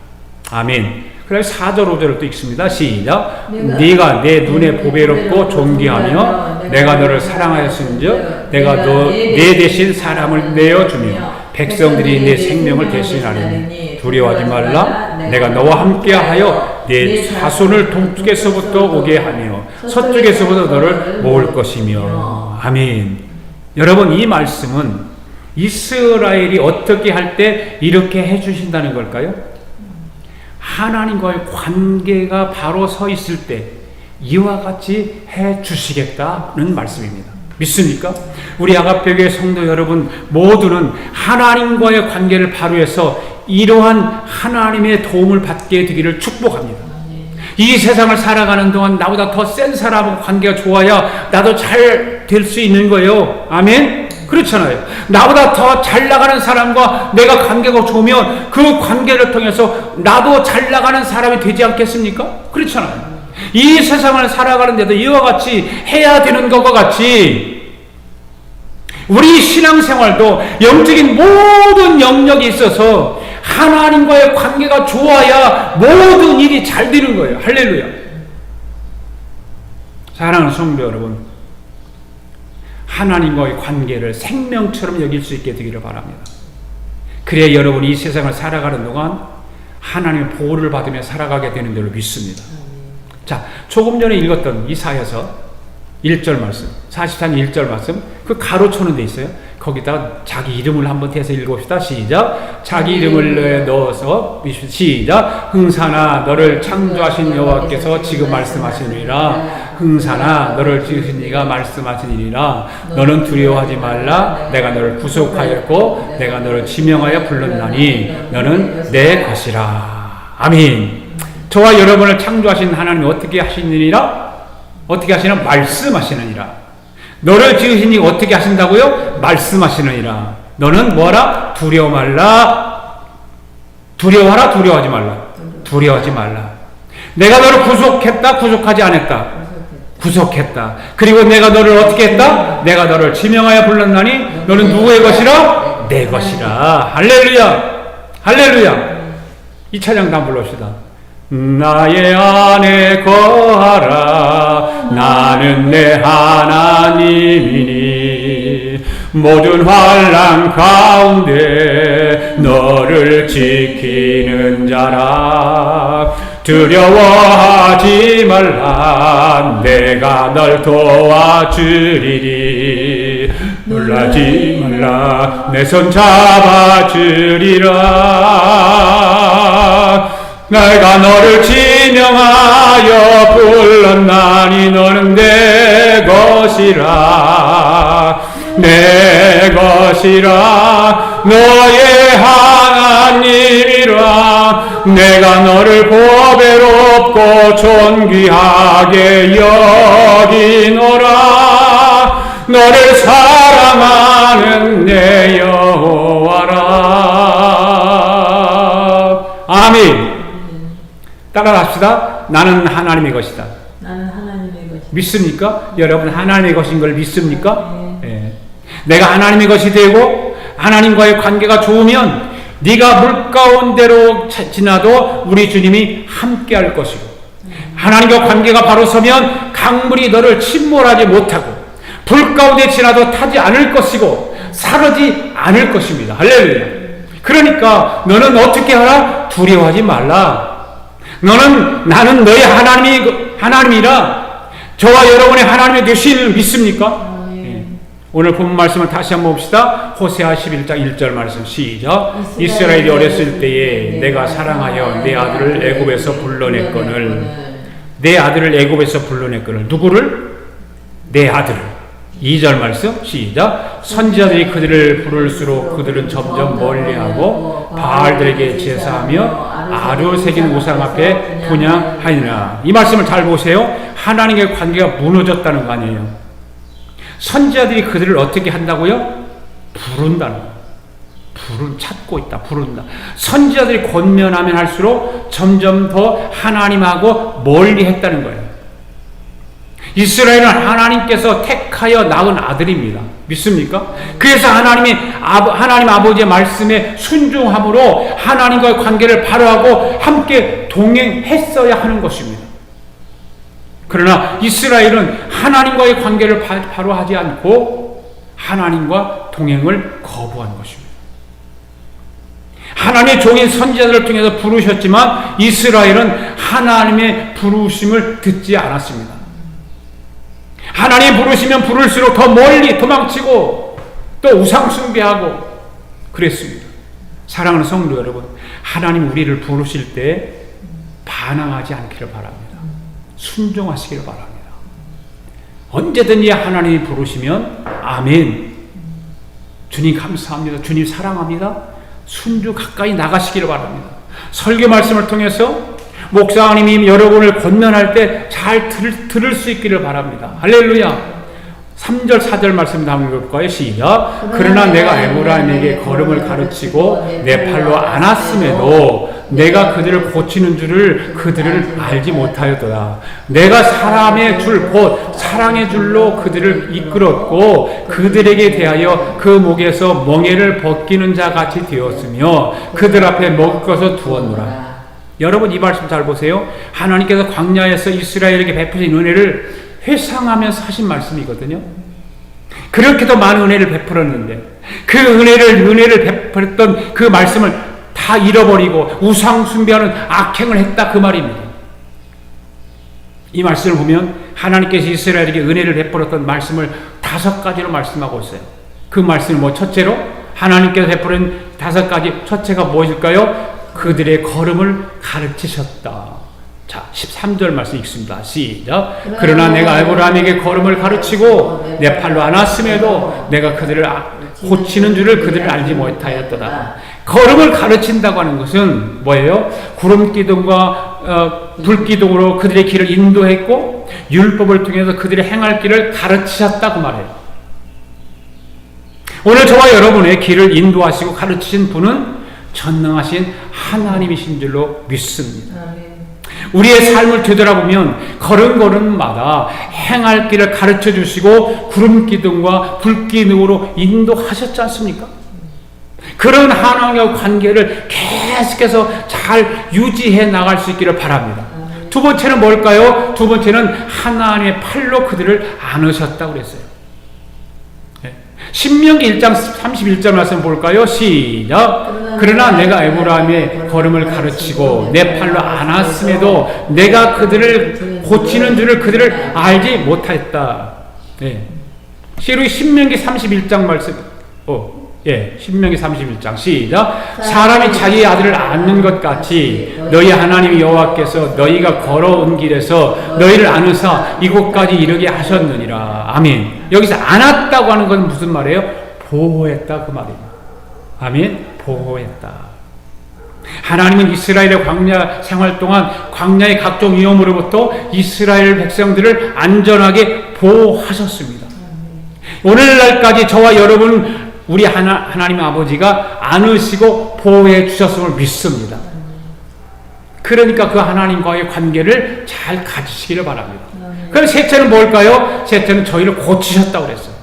[SPEAKER 1] 아멘. 그래서 4절 5절을 또 읽습니다. 시작. 네가 내 눈에 보배롭고 존귀하며 내가 너를 사랑하였은즉 내가 내 대신 사람을 내어주며 백성들이 내 생명을 대신하리니 두려워하지 말라. 내가 너와 함께하여 내 자손을 동쪽에서부터 오게 하며 서쪽에서부터 너를 모을 것이며. 아멘. 여러분 이 말씀은 이스라엘이 어떻게 할 때 이렇게 해주신다는 걸까요? 하나님과의 관계가 바로 서 있을 때 이와 같이 해주시겠다는 말씀입니다. 믿습니까? 우리 아가페교회 성도 여러분 모두는 하나님과의 관계를 바로 해서 이러한 하나님의 도움을 받게 되기를 축복합니다. 이 세상을 살아가는 동안 나보다 더 센 사람하고 관계가 좋아야 나도 잘 될 수 있는 거예요. 아멘? 그렇잖아요. 나보다 더 잘 나가는 사람과 내가 관계가 좋으면 그 관계를 통해서 나도 잘 나가는 사람이 되지 않겠습니까? 그렇잖아요. 이 세상을 살아가는데도 이와 같이 해야 되는 것과 같이 우리 신앙생활도 영적인 모든 영역에 있어서 하나님과의 관계가 좋아야 모든 일이 잘 되는 거예요. 할렐루야. 사랑하는 성도 여러분, 하나님과의 관계를 생명처럼 여길 수 있게 되기를 바랍니다. 그래야 여러분이 이 세상을 살아가는 동안 하나님의 보호를 받으며 살아가게 되는 줄로 믿습니다. 자, 조금 전에 읽었던 이사야서 1절 말씀, 43장 1절 말씀, 그 가로쳐는 데 있어요. 거기다가 자기 이름을 한번 대서 읽어봅시다. 시작. 자기 이름을 넣어서 시작. 흥사나 너를 창조하신 여호와께서 지금 말씀하시니라. 흥사나 너를 지으신 이가 말씀하시니라. 너는 두려워하지 말라. 내가 너를 구속하였고 내가 너를 지명하여 불렀나니 너는 내 것이라. 아멘. 저와 여러분을 창조하신 하나님이 어떻게 하시느니라? 어떻게 하시나? 말씀하시느니라. 너를 지으신 이가 어떻게 하신다고요? 말씀하시느니라. 너는 뭐하라? 두려워 말라. 두려워하라. 두려워하지 말라. 두려워하지 말라. 내가 너를 구속했다. 구속하지 않았다. 구속했다. 그리고 내가 너를 어떻게 했다? 내가 너를 지명하여 불렀나니 너는 누구의 것이라? 내 것이라. 할렐루야. 할렐루야. 이 찬양 다 불러봅시다. 나의 안에 거하라. 나는 내 하나님이니 모든 환난 가운데 너를 지키는 자라. 두려워하지 말라. 내가 널 도와주리니 놀라지 말라. 내 손 잡아주리라. 내가 너를 지명하여 불렀나니 너는 내 것이라. 내 것이라. 너의 하나님이라. 내가 너를 보배롭고 존귀하게 여기노라. 너를 사랑하는 내 여호와라. 아멘. 따라합시다. 나는 하나님의 것이다.
[SPEAKER 2] 나는 하나님의 것이다.
[SPEAKER 1] 믿습니까? 여러분 하나님의 것인 걸 믿습니까? 네. 내가 하나님의 것이 되고 하나님과의 관계가 좋으면 네가 물 가운데로 지나도 우리 주님이 함께 할 것이고 하나님과 관계가 바로 서면 강물이 너를 침몰하지 못하고 불 가운데 지나도 타지 않을 것이고 사르지 않을 것입니다. 할렐루야. 그러니까 너는 어떻게 하라? 두려워하지 말라. 나는 너의 하나님이라. 저와 여러분의 하나님의 되심을 믿습니까? 예. 오늘 본 말씀을 다시 한번 봅시다. 호세아 11장 1절 말씀 시작. 이스라엘이 어렸을 때에 내가 사랑하여 내 아들을 애굽에서 불러냈거늘. 내 아들을 애굽에서 불러냈거늘. 누구를? 내 아들을. 2절 말씀 시작. 선지자들이 그들을 부를수록 그들은 점점 멀리하고 바알들에게 제사하며 아루 새긴 우상 앞에 분향하니라. 이 말씀을 잘 보세요. 하나님의 관계가 무너졌다는 거 아니에요. 선지자들이 그들을 어떻게 한다고요? 부른다는 거예요. 찾고 있다. 부른다. 선지자들이 권면하면 할수록 점점 더 하나님하고 멀리 했다는 거예요. 이스라엘은 하나님께서 택하여 낳은 아들입니다. 믿습니까? 그래서 하나님 아버지의 말씀에 순종함으로 하나님과의 관계를 바로하고 함께 동행했어야 하는 것입니다. 그러나 이스라엘은 하나님과의 관계를 바로 하지 않고 하나님과 동행을 거부한 것입니다. 하나님의 종인 선지자들을 통해서 부르셨지만 이스라엘은 하나님의 부르심을 듣지 않았습니다. 하나님 부르시면 부를수록 더 멀리 도망치고 또 우상 숭배하고 그랬습니다. 사랑하는 성도 여러분, 하나님 우리를 부르실 때 반항하지 않기를 바랍니다. 순종하시기를 바랍니다. 언제든지 하나님이 부르시면 아멘. 주님 감사합니다. 주님 사랑합니다. 순주 가까이 나가시기를 바랍니다. 설교 말씀을 통해서 목사님이 여러분을 권면할 때 잘 들을 수 있기를 바랍니다. 할렐루야. 3절 4절 말씀 한번 읽을까요? 시작. 그러나 내가 에브라임에게 걸음을 가르치고 내 팔로 안았음에도 내가 그들을 고치는 줄을 그들을 알지 못하였도다. 내가 사람의 줄 곧 사랑의 줄로 그들을 이끌었고 그들에게 대하여 그 목에서 멍에를 벗기는 자 같이 되었으며 그들 앞에 먹을 것을 두었노라. 여러분 이 말씀 잘 보세요. 하나님께서 광야에서 이스라엘에게 베푸신 은혜를 회상하면서 하신 말씀이거든요. 그렇게도 많은 은혜를 베풀었는데 그 은혜를 베풀었던 그 말씀을 다 잃어버리고 우상 숭배하는 악행을 했다 그 말입니다. 이 말씀을 보면 하나님께서 이스라엘에게 은혜를 베풀었던 말씀을 5가지로 말씀하고 있어요. 그 말씀은 첫째로 하나님께서 베푸는 5가지 첫째가 무엇일까요? 그들의 걸음을 가르치셨다. 자, 13절 말씀 읽습니다. 시작. 그러나 내가 에브라임에게 걸음을 가르치고 내 팔로 안았음에도 내가 그들을 고치는 줄을 그들을 알지 못하였도다. 걸음을 가르친다고 하는 것은 뭐예요? 구름 기둥과 불 기둥으로 그들의 길을 인도했고 율법을 통해서 그들의 행할 길을 가르치셨다 그 말이에요. 오늘 저와 여러분의 길을 인도하시고 가르치신 분은 전능하신 하나님이신 줄로 믿습니다. 우리의 삶을 되돌아보면 걸음걸음마다 행할 길을 가르쳐 주시고 구름 기둥과 불 기둥으로 인도하셨지 않습니까? 그런 하나님과 관계를 계속해서 잘 유지해 나갈 수 있기를 바랍니다. 두 번째는 뭘까요? 두 번째는 하나님의 팔로 그들을 안으셨다고 그랬어요. 신명기 1장 31절 말씀 볼까요? 시작. 그러나 내가 에브라임의 걸음을 가르치고 내 팔로 안았음에도 내가 그들을 고치는 줄을 그들을 알지 못하였다. 신명기 31장 말씀. 신명기 31장 시작. 사람이 자기 아들을 안는 것 같이 너희 하나님 여호와께서 너희가 걸어온 길에서 너희를 안으사 이곳까지 이르게 하셨느니라. 아멘. 여기서 안았다고 하는 건 무슨 말이에요? 보호했다 그 말입니다. 아멘. 보호했다. 하나님은 이스라엘의 광야 생활 동안 광야의 각종 위험으로부터 이스라엘 백성들을 안전하게 보호하셨습니다. 오늘날까지 저와 여러분 우리 하나님 아버지가 안으시고 보호해 주셨음을 믿습니다. 그러니까 그 하나님과의 관계를 잘 가지시기를 바랍니다. 그럼 셋째는 뭘까요? 셋째는 저희를 고치셨다고 그랬어요.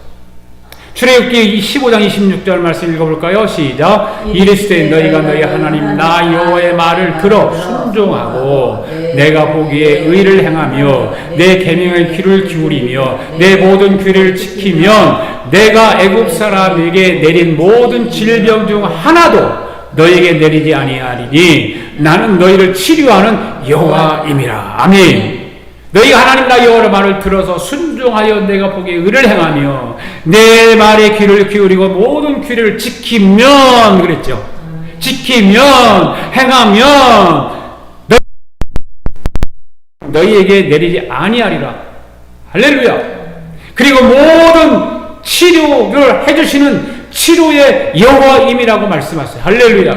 [SPEAKER 1] 출애굽기 15장 26절 말씀 읽어볼까요? 시작. 이르시되 너희가 너희 하나님 나 여호와의 말을 들어 순종하고 내가 보기에 의를 행하며 내 계명의 귀를 기울이며 내 모든 규례를 지키면 내가 애굽 사람에게 내린 모든 질병 중 하나도 너희에게 내리지 아니하리니 나는 너희를 치료하는 여호와임이라. 아멘. 너희가 하나님 나 여호와의 말을 들어서 순종하여 내가 보기에 의를 행하며 내 말에 귀를 기울이고 모든 규례를 지키면 그랬죠. 지키면 행하면 너희에게 내리지 아니하리라. 할렐루야. 그리고 모든 치료를 해주시는 치료의 여호와임이라고 말씀하세요. 할렐루야.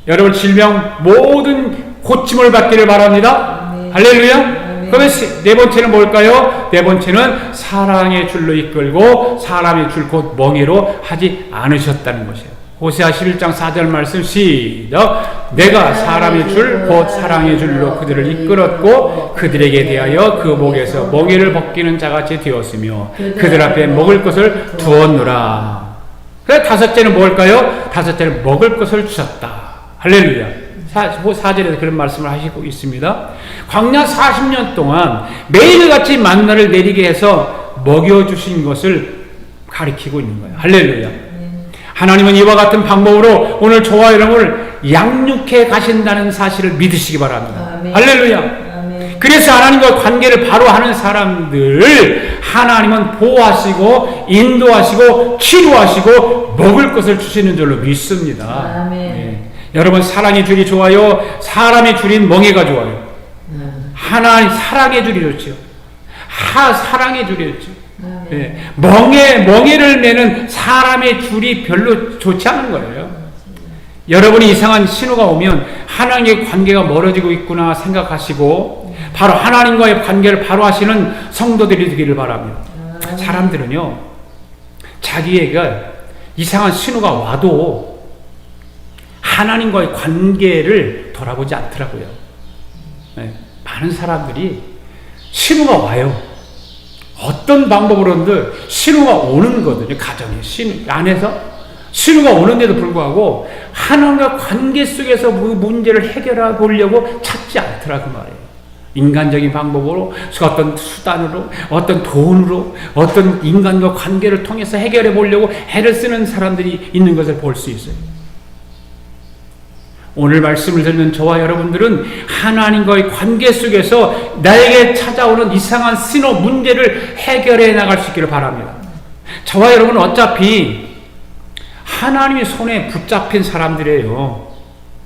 [SPEAKER 1] 여러분 질병 모든 고침을 받기를 바랍니다. 할렐루야. 그러면 네 번째는 뭘까요? 네 번째는 사랑의 줄로 이끌고 사람의 줄 곧 멍에로 하지 않으셨다는 것이에요. 호세아 11장 4절 말씀 시작. 내가 사람의 줄 곧 사랑의 줄로 그들을 이끌었고 그들에게 대하여 그 목에서 멍에를 벗기는 자같이 되었으며 그들 앞에 먹을 것을 두었노라. 그래 다섯째는 뭘까요? 다섯째는 먹을 것을 주셨다. 할렐루야. 4절에서 그런 말씀을 하시고 있습니다. 광야 40년 동안 매일같이 만나를 내리게 해서 먹여주신 것을 가리키고 있는 거예요. 할렐루야. 하나님은 이와 같은 방법으로 오늘 저와 여러분을 양육해 가신다는 사실을 믿으시기 바랍니다. 아멘. 할렐루야. 아멘. 그래서 하나님과 관계를 바로 하는 사람들을 하나님은 보호하시고 인도하시고 치료하시고 먹을 것을 주시는 줄로 믿습니다. 네. 여러분 사랑의 줄이 좋아요? 사람의 줄인 멍에가 좋아요? 하나님 사랑의 줄이 좋죠. 사랑의 줄이 좋죠. 네. 멍에를 매는 사람의 줄이 별로 좋지 않은 거예요. 여러분이 이상한 신호가 오면 하나님의 관계가 멀어지고 있구나 생각하시고 바로 하나님과의 관계를 바로 하시는 성도들이 되기를 바랍니다. 사람들은요, 자기에게 이상한 신호가 와도 하나님과의 관계를 돌아보지 않더라고요. 네, 많은 사람들이 신호가 와요. 어떤 방법으로든 신호가 오는 거거든요. 가정에 안에서 신호가 오는데도 불구하고 하나님과 관계 속에서 그 문제를 해결해 보려고 찾지 않더라고 말이에요. 인간적인 방법으로, 어떤 수단으로, 어떤 돈으로, 어떤 인간과 관계를 통해서 해결해 보려고 애를 쓰는 사람들이 있는 것을 볼 수 있어요. 오늘 말씀을 듣는 저와 여러분들은 하나님과의 관계 속에서 나에게 찾아오는 이상한 신호, 문제를 해결해 나갈 수 있기를 바랍니다. 저와 여러분은 어차피 하나님의 손에 붙잡힌 사람들이에요.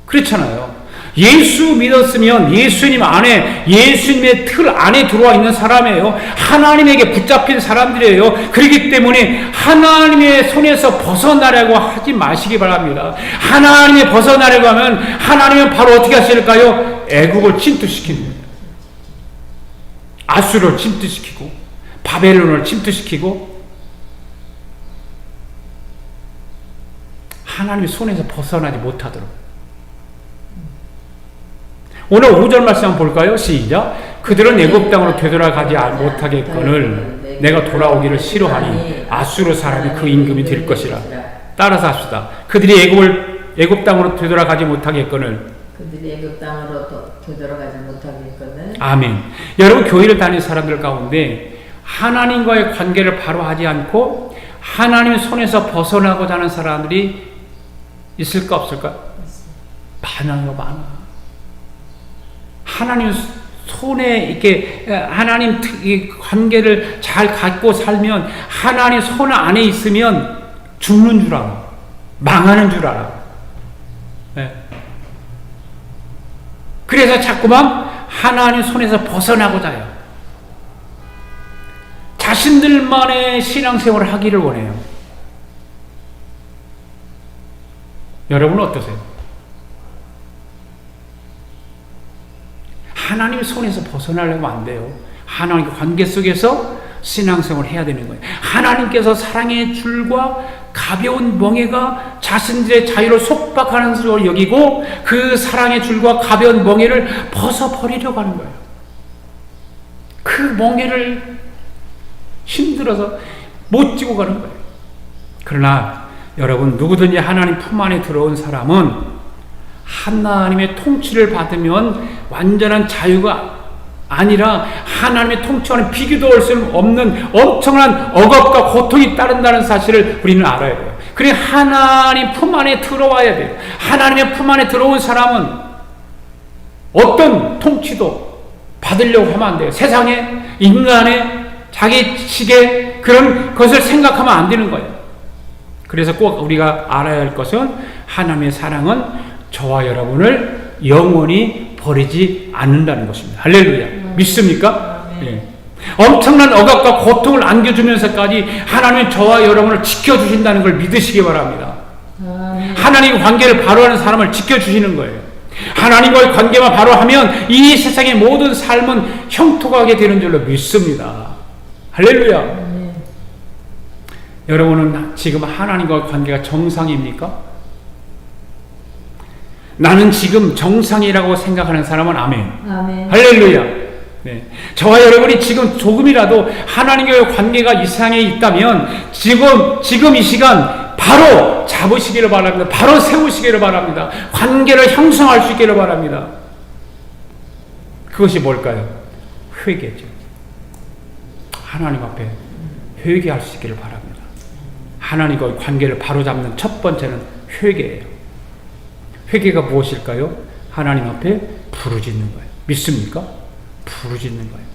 [SPEAKER 1] 그렇잖아요. 예수 믿었으면 예수님 안에, 예수님의 틀 안에 들어와 있는 사람이에요. 하나님에게 붙잡힌 사람들이에요. 그렇기 때문에 하나님의 손에서 벗어나려고 하지 마시기 바랍니다. 하나님의 벗어나려고 하면 하나님은 바로 어떻게 하실까요? 애국을 침투시키는 거예요. 아수를 침투시키고 바벨론을 침투시키고 하나님의 손에서 벗어나지 못하도록. 오늘 5절 말씀 한번 볼까요? 시작. 그들은 애굽 땅으로 되돌아가지 못하겠거늘 내가 돌아오기를 싫어하니 아수르 사람이 그 임금이 될 것이라. 따라서 합시다. 그들이 애굽 땅으로 되돌아가지 못하겠거늘.
[SPEAKER 2] 그들이 애굽 땅으로 되돌아가지 못하겠거늘. 아멘.
[SPEAKER 1] 여러분, 교회를 다니는 사람들 가운데 하나님과의 관계를 바로 하지 않고 하나님의 손에서 벗어나고자 하는 사람들이 있을까 없을까? 많아. 하나님 손에 이렇게 하나님 관계를 잘 갖고 살면, 하나님 손 안에 있으면 죽는 줄 알아. 망하는 줄 알아. 네. 그래서 자꾸만 하나님 손에서 벗어나고자 해요. 자신들만의 신앙생활을 하기를 원해요. 여러분은 어떠세요? 하나님의 손에서 벗어나려면 안 돼요. 하나님과 관계 속에서 신앙생활을 해야 되는 거예요. 하나님께서 사랑의 줄과 가벼운 멍에가 자신들의 자유를 속박하는 것으로 여기고 그 사랑의 줄과 가벼운 멍에를 벗어버리려고 하는 거예요. 그 멍에를 힘들어서 못 지고 가는 거예요. 그러나 여러분, 누구든지 하나님 품 안에 들어온 사람은 하나님의 통치를 받으면 완전한 자유가 아니라 하나님의 통치와는 비교도 할 수 없는 엄청난 억압과 고통이 따른다는 사실을 우리는 알아야 돼요. 그래, 하나님 품 안에 들어와야 돼요. 하나님의 품 안에 들어온 사람은 어떤 통치도 받으려고 하면 안 돼요. 세상에, 인간의 자기 식의 그런 것을 생각하면 안 되는 거예요. 그래서 꼭 우리가 알아야 할 것은 하나님의 사랑은 저와 여러분을 영원히 버리지 않는다는 것입니다. 할렐루야. 믿습니까? 네. 엄청난 억압과 고통을 안겨주면서까지 하나님은 저와 여러분을 지켜주신다는 걸 믿으시기 바랍니다. 하나님과 관계를 바로 하는 사람을 지켜주시는 거예요. 하나님과의 관계만 바로 하면 이 세상의 모든 삶은 형통하게 되는 줄로 믿습니다. 할렐루야. 여러분은 지금 하나님과의 관계가 정상입니까? 나는 지금 정상이라고 생각하는 사람은 아멘.
[SPEAKER 2] 아멘.
[SPEAKER 1] 할렐루야. 네. 저와 여러분이 지금 조금이라도 하나님과의 관계가 이상해 있다면 지금 이 시간 바로 잡으시기를 바랍니다. 바로 세우시기를 바랍니다. 관계를 형성할 수 있기를 바랍니다. 그것이 뭘까요? 회개죠. 하나님 앞에 회개할 수 있기를 바랍니다. 하나님과의 관계를 바로잡는 첫 번째는 회개예요. 회개가 무엇일까요? 하나님 앞에 부르짖는 거예요. 믿습니까? 부르짖는 거예요.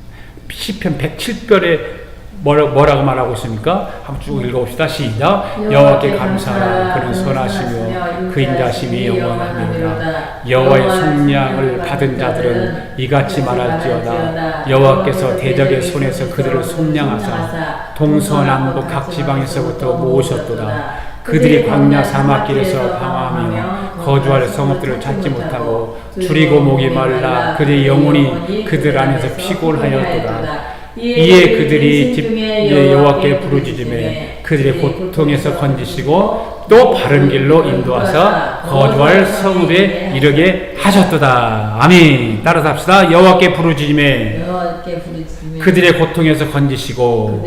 [SPEAKER 1] 시편 107편에 뭐라고 말하고 있습니까? 한번 쭉 읽어봅시다. 시작. 여호와께 감사하라. 그는 선하시며 그 인자심이 영원하니라. 여호와의 속량을 받은 자들은 이같이 말할지어다. 여호와께서 대적의 손에서 그들을 속량하사 동서남북 각 지방에서부터 모으셨도다. 그들이 광야 사막길에서 방황하며 거주할 성읍들을 찾지 못하고 줄이고 목이 말라 그들의 영혼이 그들 안에서 피곤하였도다. 이에 그들이 집에 여호와께 부르짖음에 그들의 고통에서 건지시고 또 바른 길로 인도하사 거주할 성읍에 이르게 하셨도다. 아멘. 따라서 합시다. 여호와께 부르짖음에 그들의 고통에서 건지시고.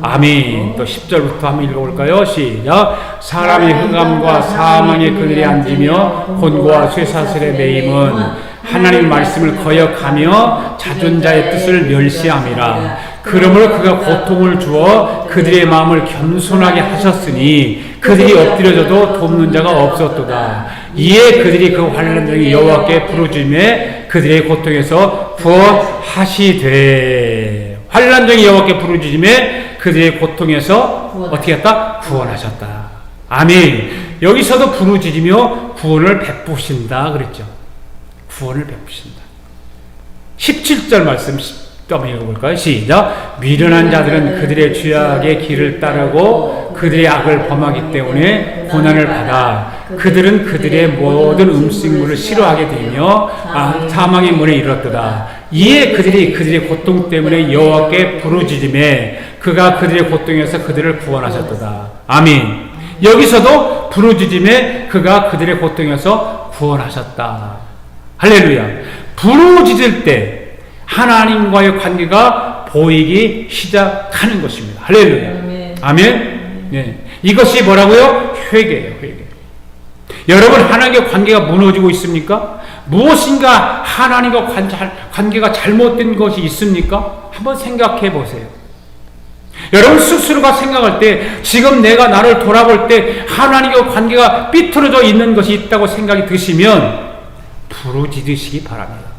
[SPEAKER 1] 아멘. 또 10절부터 한번 읽어볼까요? 시작. 사람의 흑암과 사망의 그늘에 앉으며 곤고와 쇠사슬에 매임은 하나님 말씀을 거역하며 자존자의 뜻을 멸시함이라. 그러므로 그가 고통을 주어 그들의 마음을 겸손하게 하셨으니 그들이 엎드려져도 돕는 자가 없었도다. 이에 그들이 그 환난 중에 여호와께 부르짖음에 그들의 고통에서 구원하시되. 환난 중에 여호와께 부르짖음에 그들의 고통에서 어떻게 했다? 구원하셨다. 아멘. 여기서도 부르짖으며 구원을 베푸신다 그랬죠. 구원을 베푸신다. 17절 말씀 한번 읽어볼까요? 시작. 미련한 자들은 그들의 죄악의 길을 따르고 그들의 악을 범하기 때문에 고난을 받아 그들은 그들의 모든 음식물을 싫어하게 되며 사망의 문에 이르렀도다. 이에 그들이 그들의 고통 때문에 여호와께 부르짖음에 그가 그들의 고통에서 그들을 구원하셨도다. 아멘. 여기서도 부르짖음에 그가 그들의 고통에서 구원하셨다. 할렐루야. 부르짖을 때 하나님과의 관계가 보이기 시작하는 것입니다. 할렐루야. 아멘. 네. 이것이 뭐라고요? 회개예요. 회개. 여러분, 하나님과 관계가 무너지고 있습니까? 무엇인가 하나님과 관계가 잘못된 것이 있습니까? 한번 생각해 보세요. 여러분 스스로가 생각할 때 지금 내가 나를 돌아볼 때 하나님과 관계가 삐뚤어져 있는 것이 있다고 생각이 드시면 부르짖으시기 바랍니다.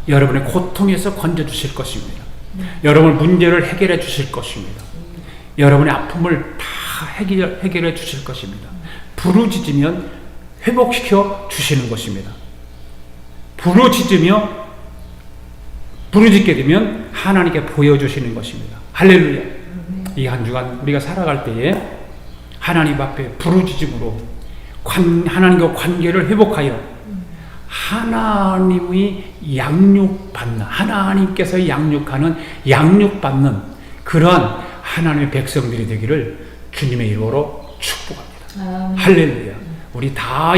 [SPEAKER 1] 여러분의 고통에서 건져주실 것입니다. 여러분 문제를 해결해 주실 것입니다. 여러분의 아픔을 다 해결해 주실 것입니다. 부르짖으면 회복시켜 주시는 것입니다. 부르짖게 되면 하나님께 보여주시는 것입니다. 할렐루야. 이 한 주간 우리가 살아갈 때에 하나님 앞에 부르짖음으로 하나님과 관계를 회복하여 하나님의 양육받는, 하나님께서 양육받는 그러한 하나님의 백성들이 되기를 주님의 이름으로 축복합니다. 할렐루야. 우리 다